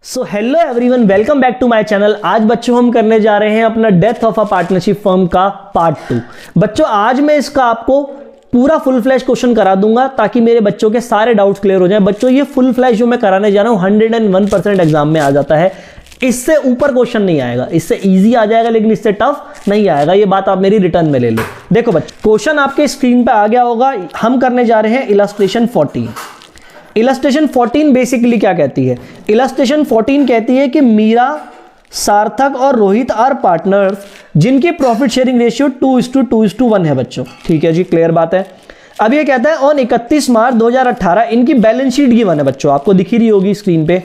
So hello everyone, welcome back to my channel. आज बच्चों हम करने जा रहे हैं अपना death of a partnership firm का पार्ट 2। बच्चों आज मैं इसका आपको पूरा फुल फ्लैश क्वेश्चन करा दूंगा ताकि मेरे बच्चों के सारे डाउट्स क्लियर हो जाएं। बच्चों ये फुल फ्लैश जो मैं कराने जा रहा हूं 101% एग्जाम में आ जाता है। इससे ऊपर क्वेश्चन नहीं आएगा, इससे इजी आ जाएगा लेकिन इससे टफ नहीं आएगा। ये बात आप मेरी रिटर्न में ले लो। देखो बच्चों, क्वेश्चन आपके स्क्रीन पे आ गया होगा। हम करने जा रहे हैं इलस्ट्रेशन 14। इलस्ट्रेशन 14 बेसिकली क्या कहती है? इलस्ट्रेशन 14 कहती है कि मीरा, सार्थक और रोहित आर पार्टनर्स जिनकी प्रॉफिट शेयरिंग रेशियो 2:2:1 है बच्चों। ठीक है जी, क्लियर बात है। अब ये कहता है ऑन 31 मार्च 2018 इनकी बैलेंस शीट गिवन है बच्चों, आपको दिख ही रही होगी स्क्रीन पे।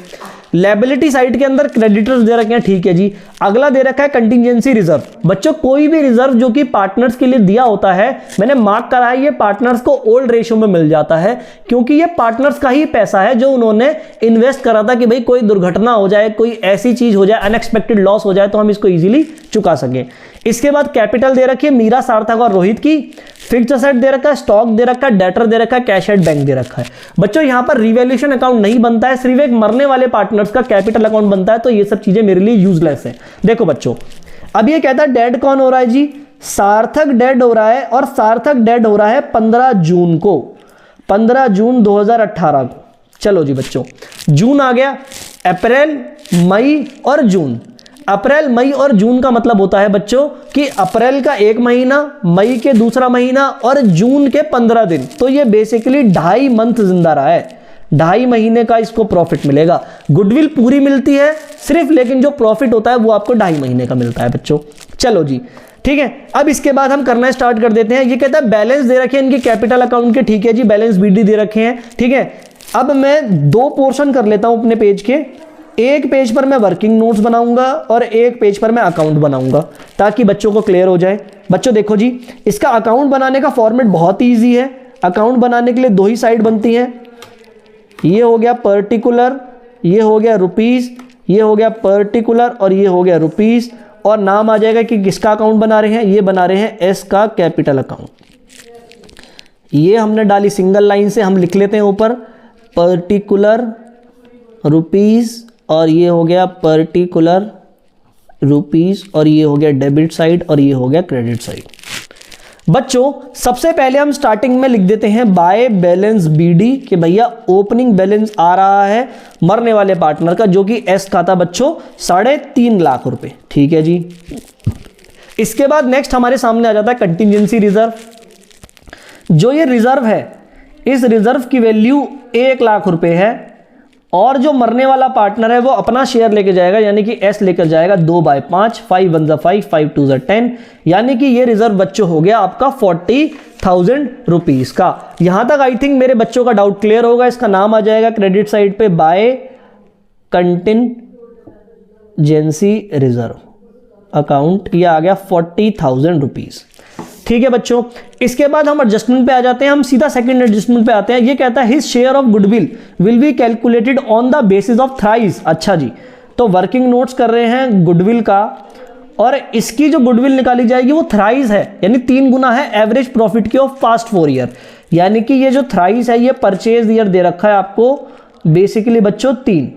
लायबिलिटी साइड के अंदर क्रेडिटर्स दे रखे हैं, ठीक है जी। अगला दे रखा है कंटिजेंसी रिजर्व। बच्चों कोई भी रिजर्व जो कि पार्टनर्स के लिए दिया होता है, मैंने मार्क करा है, ये पार्टनर्स को ओल्ड रेशियो में मिल जाता है क्योंकि ये पार्टनर्स का ही पैसा है जो उन्होंने इन्वेस्ट करा था कि भाई कोई दुर्घटना हो जाए, कोई ऐसी चीज हो जाए, अनएक्सपेक्टेड लॉस हो जाए तो हम इसको इजीली चुका सकें। इसके बाद कैपिटल दे रखी है मीरा, सार्थक और रोहित की। फिक्स्ड असेट दे रखा है, स्टॉक दे रखा है, डेटर दे रखा है, कैश एट बैंक दे रखा है। बच्चों यहां पर रिवैल्यूएशन अकाउंट नहीं बनता है, सिर्फ एक मरने वाले पार्टनर्स का कैपिटल अकाउंट बनता है, तो ये सब चीजें मेरे लिए यूजलेस है। देखो बच्चों, अब ये कहता है डेड कौन हो रहा है जी? सार्थक डेड हो रहा है, और सार्थक डेड हो रहा है 15 जून को, 15 जून 2018 को। चलो जी बच्चों, जून आ गया, अप्रैल, मई और जून। अप्रैल, मई और जून का मतलब होता है बच्चों कि अप्रैल का 1 महीना, मई के दूसरा महीना और जून के 15 दिन। तो ये बेसिकली 2.5 मंथ जिंदा रहा है, 2.5 महीने का इसको प्रॉफिट मिलेगा। गुडविल पूरी मिलती है सिर्फ, लेकिन जो प्रॉफिट होता है वो आपको 2.5 महीने का मिलता है बच्चों। चलो जी, ठीक है। अब इसके बाद हम करना स्टार्ट कर देते हैं। ये कहता है बैलेंस दे रखे हैं इनके कैपिटल अकाउंट के, ठीक है जी, बैलेंस बीडी दे रखे हैं, ठीक है। अब मैं 2 पोर्शन कर लेता हूं अपने पेज के। एक पेज पर मैं वर्किंग नोट्स बनाऊंगा और एक पेज पर मैं अकाउंट बनाऊंगा ताकि बच्चों को क्लियर हो जाए। बच्चों देखो जी, इसका अकाउंट बनाने का फॉर्मेट बहुत ईजी है। अकाउंट बनाने के लिए 2 ही साइड बनती हैं। ये हो गया पर्टिकुलर, ये हो गया रुपीस, ये हो गया पर्टिकुलर और ये हो गया रुपीस। और नाम आ जाएगा कि किसका अकाउंट बना रहे हैं? ये बना रहे हैं एस का कैपिटल अकाउंट। ये हमने डाली सिंगल लाइन से, हम लिख लेते हैं ऊपर पर्टिकुलर रुपीस, और ये हो गया पर्टिकुलर रुपीस, और ये हो गया डेबिट साइड, और ये हो गया क्रेडिट साइड। बच्चों सबसे पहले हम स्टार्टिंग में लिख देते हैं बाय बैलेंस बीडी कि भैया ओपनिंग बैलेंस आ रहा है मरने वाले पार्टनर का, जो कि एस का था बच्चों 3.5 लाख रुपए, ठीक है जी। इसके बाद नेक्स्ट हमारे सामने आ जाता है कंटिजेंसी रिजर्व। जो ये रिजर्व है, इस रिजर्व की वैल्यू 1 लाख रुपए है, और जो मरने वाला पार्टनर है वो अपना शेयर लेके जाएगा, यानी कि एस लेकर जाएगा 2/5, 5 1 5, 5 2 10, यानी कि ये रिजर्व बच्चों हो गया आपका 40,000 रुपीज का। यहां तक आई थिंक मेरे बच्चों का डाउट क्लियर होगा। इसका नाम आ जाएगा क्रेडिट साइड पे बाय कंटिजेंसी रिजर्व अकाउंट। ये आ गया 40,000 रुपीज, ठीक है बच्चों। इसके बाद हम एडजस्टमेंट पे आ जाते हैं, हम सीधा सेकंड एडजस्टमेंट पे आते हैं। ये कहता है his share of goodwill will be calculated on the basis of thrice. अच्छा जी, तो वर्किंग नोट्स कर रहे हैं गुडविल का, और इसकी जो गुडविल निकाली जाएगी वो थ्राइस है, यानी 3 गुना है एवरेज प्रॉफिट की ऑफ पास्ट 4 ईयर। यानी कि ये जो थ्राइस है ये परचेज ईयर दे रखा है आपको बेसिकली बच्चों 3।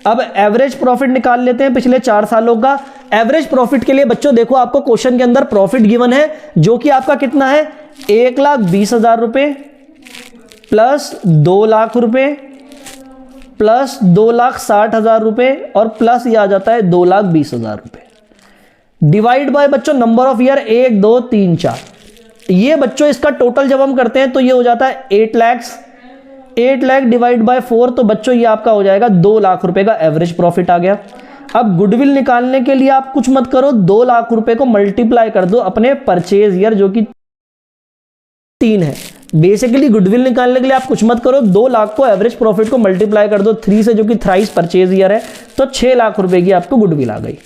अब एवरेज प्रॉफिट निकाल लेते हैं पिछले 4 सालों का। एवरेज प्रॉफिट के लिए बच्चों देखो, आपको क्वेश्चन के अंदर प्रॉफिट गिवन है जो कि आपका कितना है? 1,20,000 रुपए प्लस 2 लाख रुपए प्लस 2,60,000 रुपए और प्लस ये आ जाता है 2,20,000 रुपए, डिवाइड बाय बच्चों नंबर ऑफ ईयर 1 2 3 4। ये बच्चों इसका टोटल जब हम करते हैं तो ये हो जाता है 8 लाख। 8 लाख डिवाइड बाय 4, तो बच्चों ये आपका हो जाएगा 2 लाख रुपए का एवरेज प्रॉफिट आ गया। अब गुडविल निकालने के लिए आप कुछ मत करो, 2 लाख रुपए को मल्टीप्लाई कर दो अपने परचेज ईयर जो कि 3 है। बेसिकली गुडविल निकालने के लिए आप कुछ मत करो, 2 लाख को एवरेज प्रॉफिट को मल्टीप्लाई कर दो 3 से, जो कि थ्राइस परचेज ईयर है, तो 6 लाख रुपए की आपको गुडविल आ गई।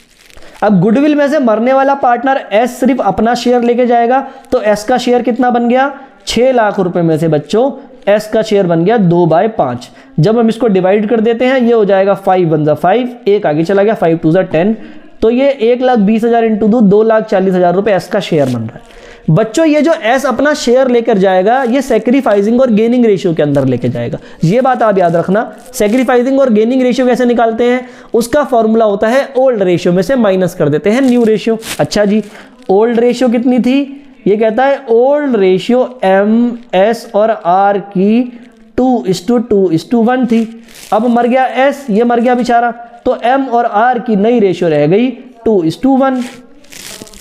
अब गुडविल में से मरने वाला पार्टनर एस सिर्फ अपना शेयर लेके जाएगा, तो एस का शेयर कितना बन गया? 6 लाख रुपए में से बच्चों एस का शेयर बन गया 2/5। जब हम इसको डिवाइड कर देते हैं ये हो जाएगा 5 1 5, एक आगे चला गया 5 2 10, तो ये 1,20,000 इंटू 2 2,40,000 रुपए एस का शेयर बन रहा है। बच्चों ये जो एस अपना शेयर लेकर जाएगा ये सैक्रिफाइसिंग और गेनिंग रेशियो के अंदर लेके जाएगा। ये बात आप याद रखना। सैक्रिफाइसिंग और गेनिंग रेशियो कैसे निकालते हैं, उसका फॉर्मूला होता है ओल्ड रेशियो में से माइनस कर देते हैं न्यू रेशियो। अच्छा जी, ओल्ड रेशियो कितनी थी, ये कहता है ओल्ड रेशियो एम एस और आर की 2:2:1 थी। अब मर गया एस, ये मर गया बेचारा, तो एम और आर की नई रेशियो रह गई 2:1।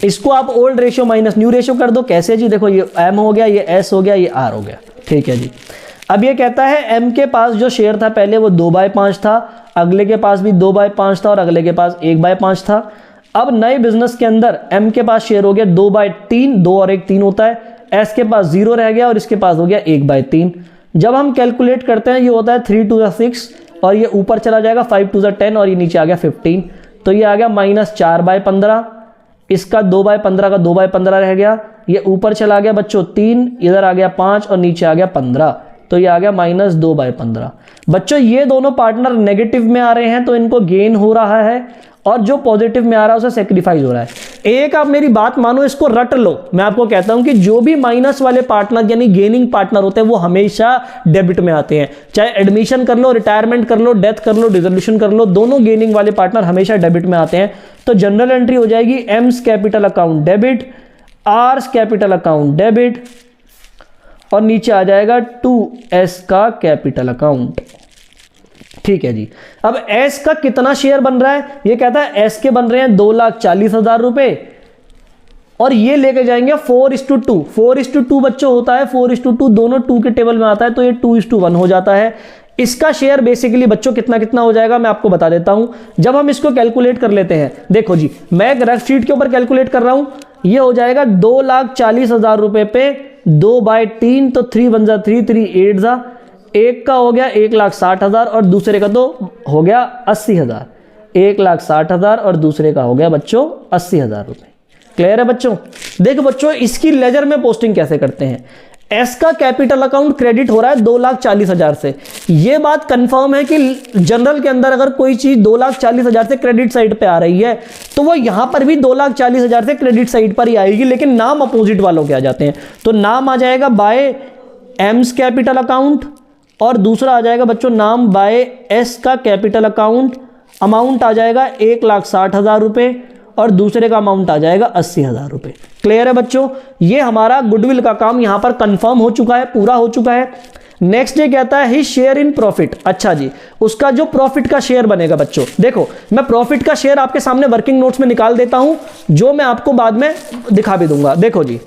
इसको आप old ratio minus new ratio कर दो। कैसे जी, देखो ये एम हो गया, ये एस हो गया, ये आर हो गया। ठीक है जी। अब ये कहता है एम के पास जो शेयर था पहले वो 2/5 था, अगले के पास भी 2/5 था और अगले के पास 1/5 था। अब नए बिजनेस के अंदर एम के पास शेयर हो गया 2/3, 2 और 1 3 होता है। एस के पास 0 रह गया और इसके पास हो गया 1/3। जब हम कैलकुलेट करते हैं ये होता है 3 2 6 और ये ऊपर चला जाएगा 5 2 10 और ये नीचे आ गया 15। तो ये आ गया -4/15। इसका 2/15 का 2/15 रह गया, ये ऊपर चला गया बच्चों 3, इधर आ गया 5 और नीचे आ गया 15। तो ये आ गया -2/15। बच्चों ये दोनों पार्टनर नेगेटिव में आ रहे हैं तो इनको गेन हो रहा है और जो पॉजिटिव में आ रहा है उसे सेक्रीफाइस हो रहा है। एक आप मेरी बात मानो, इसको रट लो। मैं आपको कहता हूं कि जो भी माइनस वाले पार्टनर यानी गेनिंग पार्टनर होते हैं वो हमेशा डेबिट में आते हैं। चाहे एडमिशन कर लो, रिटायरमेंट कर लो, डेथ कर लो, डिसोल्यूशन कर लो, दोनों गेनिंग वाले पार्टनर हमेशा डेबिट में आते हैं। तो जनरल एंट्री हो जाएगी M's capital account debit, R's capital account debit और नीचे आ जाएगा 2S का कैपिटल अकाउंट। ठीक है जी। अब एस का कितना शेयर बन रहा है, ये कहता है एस के बन रहे हैं 2,40,000 रुपए और ये लेके जाएंगे 4:2। 4:2 बच्चों होता है, 4:2 दोनों 2 के टेबल में आता है तो ये 2:1 हो जाता है। इसका शेयर बेसिकली बच्चों कितना कितना हो जाएगा मैं आपको बता देता हूं। जब हम इसको कैलकुलेट कर लेते हैं, देखो जी मैं एक रफ शीट के ऊपर कैलकुलेट कर रहा हूं, ये हो जाएगा 2,40,000 रुपए पे 2/3 तो 3 1 जा 3 3 8 जा, एक का हो गया 1,60,000 और दूसरे का तो हो गया 80,000। 1,60,000 और दूसरे का हो गया बच्चों 80,000 रुपए। क्लियर है बच्चों। देखो बच्चों इसकी लेजर में पोस्टिंग कैसे करते हैं। एस का कैपिटल अकाउंट क्रेडिट हो रहा है 2,40,000 से। यह बात कंफर्म है कि जनरल के अंदर अगर कोई चीज 2,40,000 से क्रेडिट साइड पे आ रही है तो वो यहां पर भी 2,40,000 से क्रेडिट साइड पर ही आएगी, लेकिन नाम अपोजिट वालों के आ जाते हैं। तो नाम आ जाएगा बाय एम्स कैपिटल अकाउंट और दूसरा आ जाएगा बच्चों नाम बाय एस का कैपिटल अकाउंट। अमाउंट आ जाएगा 1,60,000 रुपए और दूसरे का अमाउंट आ जाएगा 80,000 रुपए। क्लियर है बच्चों। ये हमारा गुडविल का काम यहां पर कंफर्म हो चुका है, पूरा हो चुका है। नेक्स्ट डे कहता है हिज शेयर इन प्रॉफिट। अच्छा जी, उसका जो प्रॉफिट का शेयर बनेगा बच्चों, देखो मैं प्रॉफिट का शेयर आपके सामने वर्किंग नोट्स में निकाल देता हूं, जो मैं आपको बाद में दिखा भी दूंगा। देखो जी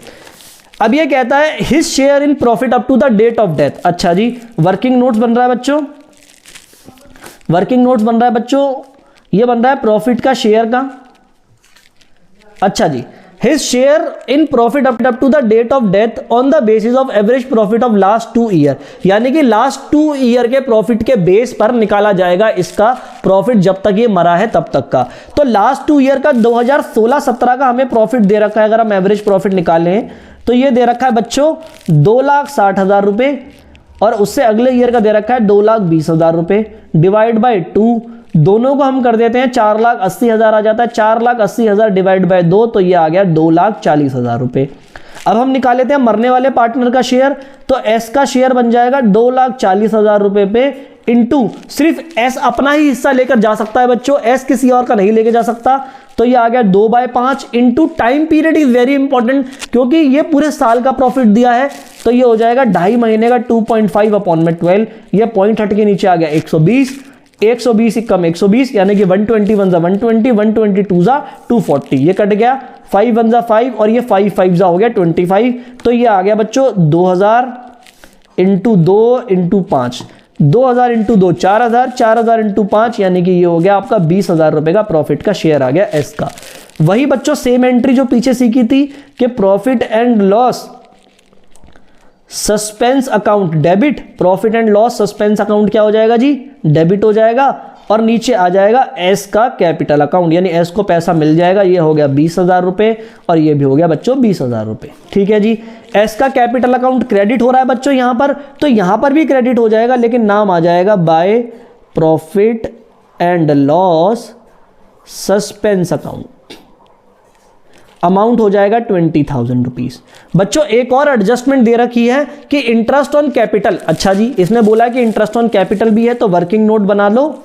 अब ये कहता है his share in profit up to the date of death. अच्छा जी, वर्किंग नोट्स बन रहा है बच्चों, वर्किंग नोट्स बन रहा है बच्चों, ये बन रहा है प्रॉफिट का शेयर का। अच्छा जी, his share in profit up to the date of death on the basis of average profit of last 2 year, यानी कि लास्ट 2 ईयर के प्रॉफिट के बेस पर निकाला जाएगा इसका प्रॉफिट जब तक ये मरा है तब तक का। तो लास्ट 2 ईयर का 2016-17 का हमें प्रॉफिट दे रखा है। अगर हम एवरेज प्रॉफिट निकालें तो ये दे रखा है बच्चों 2,60,000 रुपए और उससे अगले ईयर का दे रखा है 2,20,000 रुपए। डिवाइड बाय 2, दोनों को हम कर देते हैं 4,80,000 आ जाता है। 4,80,000 डिवाइड बाय 2 तो ये आ गया 2,40,000 रुपए। अब हम निकाल लेते हैं मरने वाले पार्टनर का शेयर, तो एस का शेयर बन जाएगा 2,40,000 रुपए पे इंटू सिर्फ एस अपना ही हिस्सा लेकर जा सकता है बच्चों, एस किसी और का नहीं लेके जा सकता। तो ये आ गया 2/5 into time period is very important क्योंकि ये पूरे साल का प्रॉफिट दिया है। तो ये हो जाएगा 2.5 महीने का 2.5/12। ये पॉइंट हट के नीचे आ गया 120, 120 कम 120 यानी कि 121 जा 120, 122 जा 240, ये कट गया 5 1 जा 5 और ये 5 5 जा हो गया 25। तो ये आ गया बच्चों 2,000 इंटू 2 इंटू 5, 2,000 इंटू 2 4,000, 4,000 इंटू 5 यानी कि ये हो गया आपका 20,000 रुपए का प्रॉफिट का शेयर आ गया एस का। वही बच्चों सेम एंट्री जो पीछे सीखी थी कि profit and loss suspense account debit, profit and loss suspense account क्या हो जाएगा जी, डेबिट हो जाएगा और नीचे आ जाएगा एस का कैपिटल अकाउंट, यानी एस को पैसा मिल जाएगा। ये हो गया 20,000 रुपए और ये भी हो गया बच्चों 20,000 रुपए। ठीक है जी, एस का कैपिटल अकाउंट क्रेडिट हो रहा है बच्चों यहां पर, तो यहां पर भी क्रेडिट हो जाएगा लेकिन नाम आ जाएगा by profit and loss suspense account. Amount हो जाएगा 20,000 रुपीज। बच्चों एक और एडजस्टमेंट दे रखी है कि इंटरेस्ट ऑन कैपिटल, अच्छा जी इसने बोला कि इंटरेस्ट ऑन कैपिटल भी है तो वर्किंग नोट बना लो,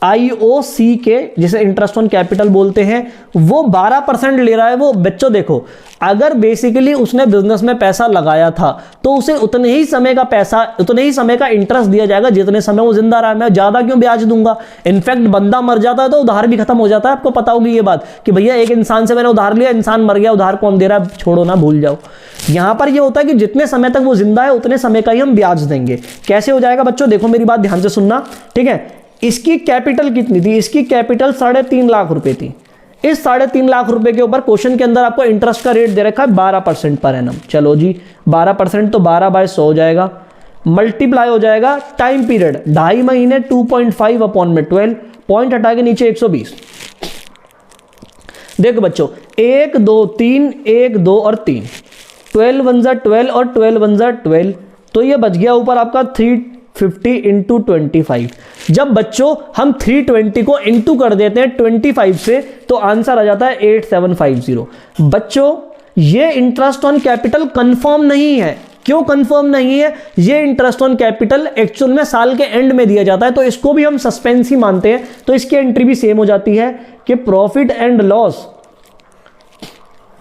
IOC के जिसे इंटरेस्ट ऑन कैपिटल बोलते हैं वो 12% ले रहा है। वो बच्चों देखो अगर बेसिकली उसने बिजनेस में पैसा लगाया था तो उसे उतने ही समय का पैसा, उतने ही समय का इंटरेस्ट दिया जाएगा जितने समय वो जिंदा रहा। मैं ज्यादा क्यों ब्याज दूंगा? इनफैक्ट बंदा मर जाता है तो उधार भी खत्म हो जाता है। आपको पता होगी ये बात कि भैया एक इंसान से मैंने उधार लिया, इंसान मर गया, उधार कौन दे रहा है, छोड़ो ना, भूल जाओ। यहां पर ये होता है कि जितने समय तक वो जिंदा है उतने समय का ही हम ब्याज देंगे। कैसे हो जाएगा बच्चों? देखो मेरी बात ध्यान से सुनना, ठीक है। इसकी कैपिटल कितनी थी? इसकी कैपिटल 3.5 लाख रुपए थी। इस 3.5 लाख रुपए के ऊपर क्वेश्चन के अंदर आपको इंटरेस्ट का रेट दे रखा है 12% पर एनम। चलो जी 12% तो 12/100 हो जाएगा, मल्टीप्लाई हो जाएगा टाइम पीरियड 2.5 महीने 2.5 अपॉन में 12, पॉइंट हटा के नीचे 120। देखो बच्चों 1 2 3 1 2 और 3, 12 1 जा 12 और 12 1 जा 12, तो ये बच गया ऊपर आपका 350 इंटू 25। जब बच्चों हम 320 को इंटू कर देते हैं 25 से तो आंसर आ जाता है 8750। बच्चों ये इंटरेस्ट ऑन कैपिटल कंफर्म नहीं है। क्यों कंफर्म नहीं है? ये इंटरेस्ट ऑन कैपिटल एक्चुअल में साल के एंड में दिया जाता है तो इसको भी हम सस्पेंस ही मानते हैं। तो इसकी एंट्री भी सेम हो जाती है कि profit and loss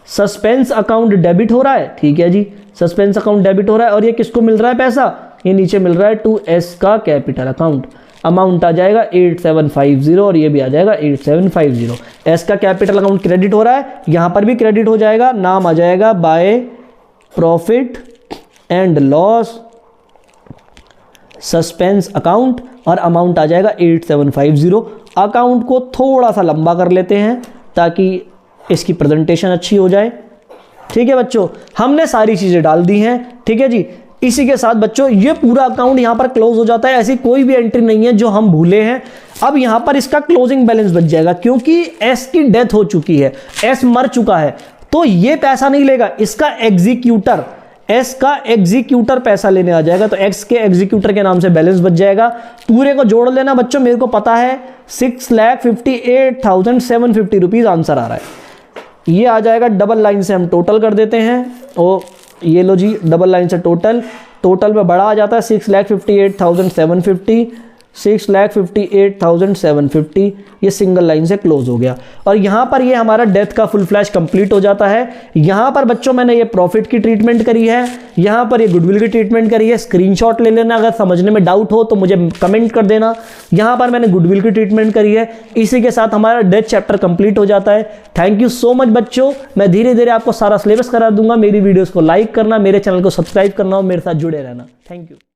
suspense account debit हो रहा है, ठीक है जी, सस्पेंस अकाउंट डेबिट हो रहा है। और ये किसको मिल रहा है पैसा? ये नीचे मिल रहा है टू एस का कैपिटल अकाउंट। अमाउंट आ जाएगा 8750 और ये भी आ जाएगा 8750। एस का कैपिटल अकाउंट क्रेडिट हो रहा है, यहां पर भी क्रेडिट हो जाएगा, नाम आ जाएगा by profit and loss suspense account और अमाउंट आ जाएगा 8750। अकाउंट को थोड़ा सा लंबा कर लेते हैं ताकि इसकी प्रेजेंटेशन अच्छी हो जाए, ठीक है बच्चों। हमने सारी चीजें डाल दी हैं, ठीक है जी। इसी के साथ बच्चों ये पूरा अकाउंट यहां पर क्लोज हो जाता है। ऐसी कोई भी एंट्री नहीं है जो हम भूले हैं। अब यहां पर इसका क्लोजिंग बैलेंस बच जाएगा क्योंकि एस की डेथ हो चुकी है, एस मर चुका है तो ये पैसा नहीं लेगा। इसका एग्जीक्यूटर, एस का एग्जीक्यूटर पैसा लेने आ जाएगा तो एक्स के एग्जीक्यूटर के नाम से बैलेंस बच जाएगा। पूरे को जोड़ लेना बच्चों, मेरे को पता है 6,58,750 रुपीज आंसर आ रहा है। ये आ जाएगा, डबल लाइन से हम टोटल कर देते हैं। ओ ये लो जी, डबल लाइन से टोटल में बड़ा आ जाता है 6,58,750, 6,58,750। ये सिंगल लाइन से क्लोज हो गया और यहां पर ये हमारा डेथ का फुल फ्लैश कंप्लीट हो जाता है। यहां पर बच्चों मैंने ये प्रॉफिट की ट्रीटमेंट करी है, यहां पर ये गुडविल की ट्रीटमेंट करी है। स्क्रीनशॉट ले लेना, अगर समझने में डाउट हो तो मुझे कमेंट कर देना। यहां पर मैंने गुडविल की ट्रीटमेंट करी है। इसी के साथ हमारा डेथ चैप्टर कंप्लीट हो जाता है। थैंक यू सो मच बच्चों। मैं धीरे धीरे आपको सारा सिलेबस करा दूंगा। मेरी वीडियोस को लाइक करना, मेरे चैनल को सब्सक्राइब करना और मेरे साथ जुड़े रहना। Thank you.